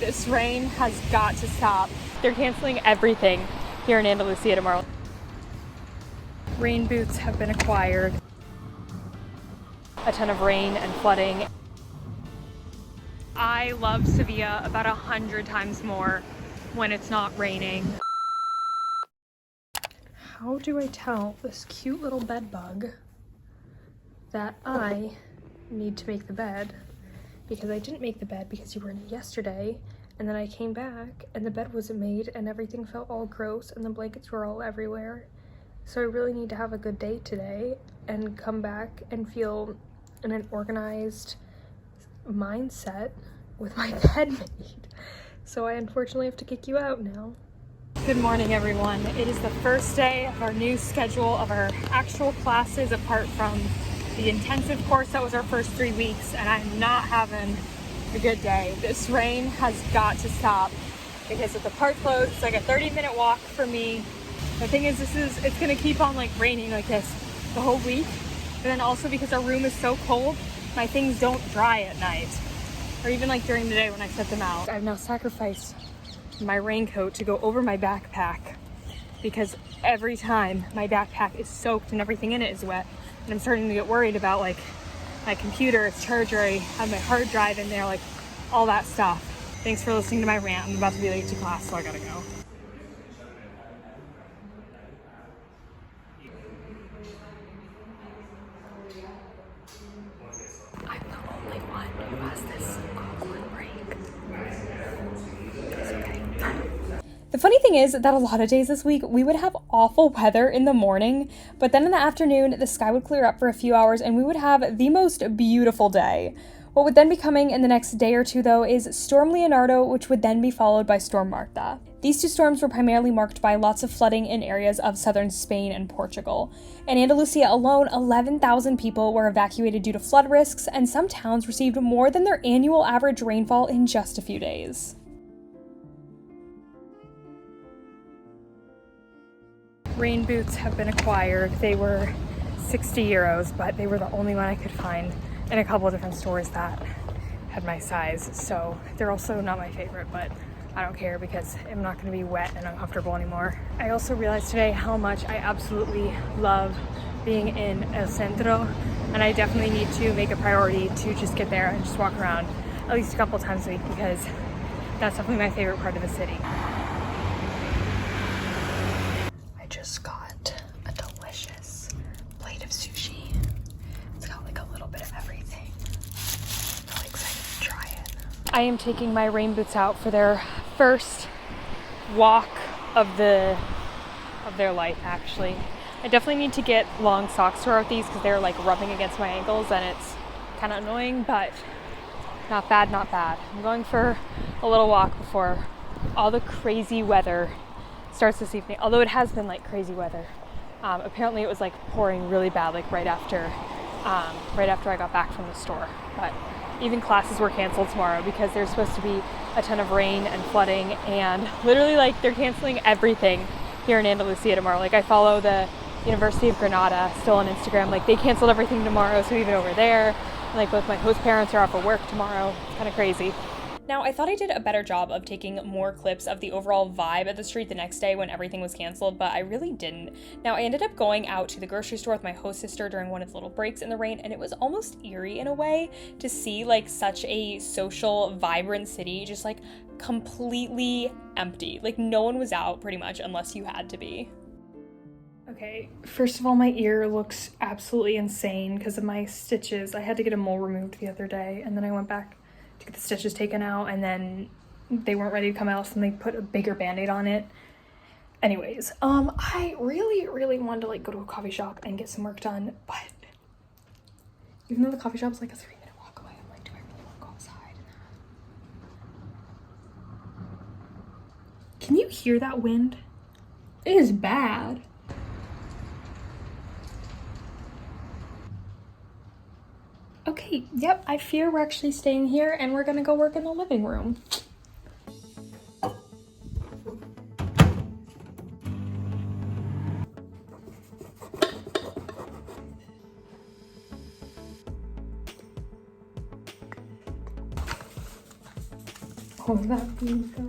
This rain has got to stop. They're canceling everything here in Andalusia tomorrow. Rain boots have been acquired. A ton of rain and flooding. I love Sevilla about 100 times more when it's not raining. How do I tell this cute little bed bug that I need to make the bed? Because I didn't make the bed because you were in it yesterday, and then I came back and the bed wasn't made and everything felt all gross and the blankets were all everywhere. So I really need to have a good day today and come back and feel in an organized mindset with my bed made. So I unfortunately have to kick you out now. Good morning, everyone. It is the first day of our new schedule of our actual classes apart from the intensive course that was our first 3 weeks, and I'm not having a good day. This rain has got to stop because if the park closed, it's like a 30-minute walk for me. The thing is, it's gonna keep on like raining like this the whole week. But then also because our room is so cold, my things don't dry at night. Or even like during the day when I set them out. I've now sacrificed my raincoat to go over my backpack because every time my backpack is soaked and everything in it is wet. And I'm starting to get worried about like my computer, its charger, I have my hard drive in there, like all that stuff. Thanks for listening to my rant. I'm about to be late to class, so I gotta go. I'm the only one who has this awkward break. It's okay. The funny thing is that a lot of days this week, we would have awful weather in the morning, but then in the afternoon, the sky would clear up for a few hours and we would have the most beautiful day. What would then be coming in the next day or two, though, is Storm Leonardo, which would then be followed by Storm Martha. These two storms were primarily marked by lots of flooding in areas of southern Spain and Portugal. In Andalusia alone, 11,000 people were evacuated due to flood risks, and some towns received more than their annual average rainfall in just a few days. Rain boots have been acquired. They were 60 euros, but they were the only one I could find in a couple of different stores that had my size. So they're also not my favorite, but I don't care because I'm not gonna be wet and uncomfortable anymore. I also realized today how much I absolutely love being in El Centro, and I definitely need to make a priority to just get there and just walk around at least a couple times a week because that's definitely my favorite part of the city. Just got a delicious plate of sushi. It's got like a little bit of everything. I'm really excited to try it. I am taking my rain boots out for their first walk of their life, actually. I definitely need to get long socks throughout these because they're like rubbing against my ankles and it's kind of annoying, but not bad, not bad. I'm going for a little walk before all the crazy weather starts this evening, although it has been like crazy weather. Apparently it was like pouring really bad like right after I got back from the store, but even classes were canceled tomorrow because there's supposed to be a ton of rain and flooding, and literally like they're canceling everything here in Andalusia tomorrow. Like I follow the University of Granada still on Instagram, like they canceled everything tomorrow, so even over there, like both my host parents are off of work tomorrow. It's kind of crazy. Now, I thought I did a better job of taking more clips of the overall vibe of the street the next day when everything was canceled, but I really didn't. Now, I ended up going out to the grocery store with my host sister during one of the little breaks in the rain, and it was almost eerie in a way to see like such a social, vibrant city just like completely empty. Like no one was out pretty much unless you had to be. Okay, first of all, my ear looks absolutely insane because of my stitches. I had to get a mole removed the other day, and then I went back to get the stitches taken out, and then they weren't ready to come out, so they put a bigger band-aid on it. Anyways, I really wanted to like go to a coffee shop and get some work done, but even though the coffee shop's like a 3-minute walk away, I'm like, do I really want to go outside? Can you hear that wind? It is bad. Okay, yep, I fear we're actually staying here and we're gonna go work in the living room. Oh, that pizza.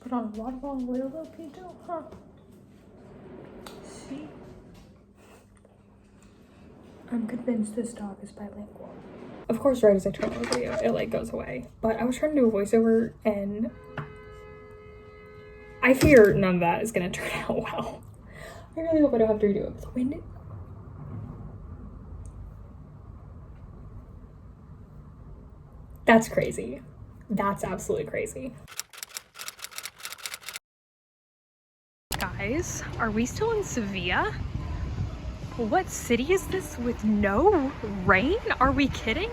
Put on a lot of olive oil though, Pito, huh? See? I'm convinced this dog is bilingual. Of course, right as I turn on the video, it like goes away. But I was trying to do a voiceover and I fear none of that is gonna turn out well. I really hope I don't have to redo it. The wind. That's crazy. That's absolutely crazy. Guys, are we still in Sevilla? What city is this with no rain? Are we kidding?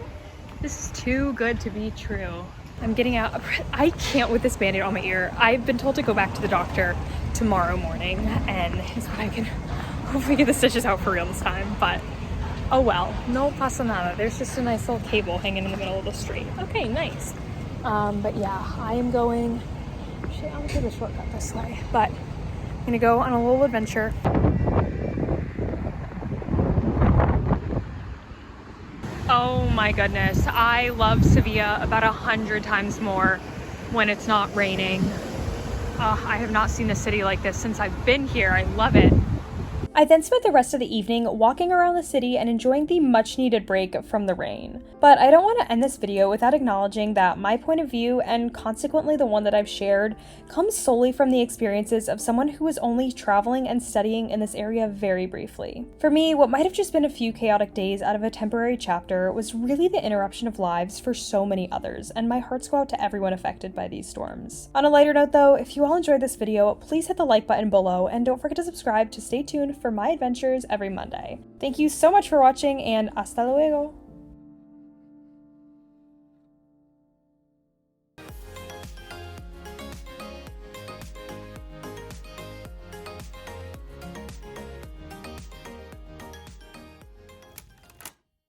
This is too good to be true. I'm getting out. I can't with this band-aid on my ear. I've been told to go back to the doctor tomorrow morning and is when I can hopefully get the stitches out for real this time, but oh well, no pasa nada. There's just a nice little cable hanging in the middle of the street. Okay, nice. But yeah, I am going, shit, I'm gonna take a shortcut this way, but I'm gonna go on a little adventure. Oh my goodness, I love Sevilla about 100 times more when it's not raining. I have not seen a city like this since I've been here. I love it. I then spent the rest of the evening walking around the city and enjoying the much needed break from the rain. But I don't want to end this video without acknowledging that my point of view, and consequently the one that I've shared, comes solely from the experiences of someone who was only traveling and studying in this area very briefly. For me, what might have just been a few chaotic days out of a temporary chapter was really the interruption of lives for so many others, and my hearts go out to everyone affected by these storms. On a lighter note though, if you all enjoyed this video, please hit the like button below and don't forget to subscribe to stay tuned for my adventures every Monday. Thank you so much for watching and hasta luego!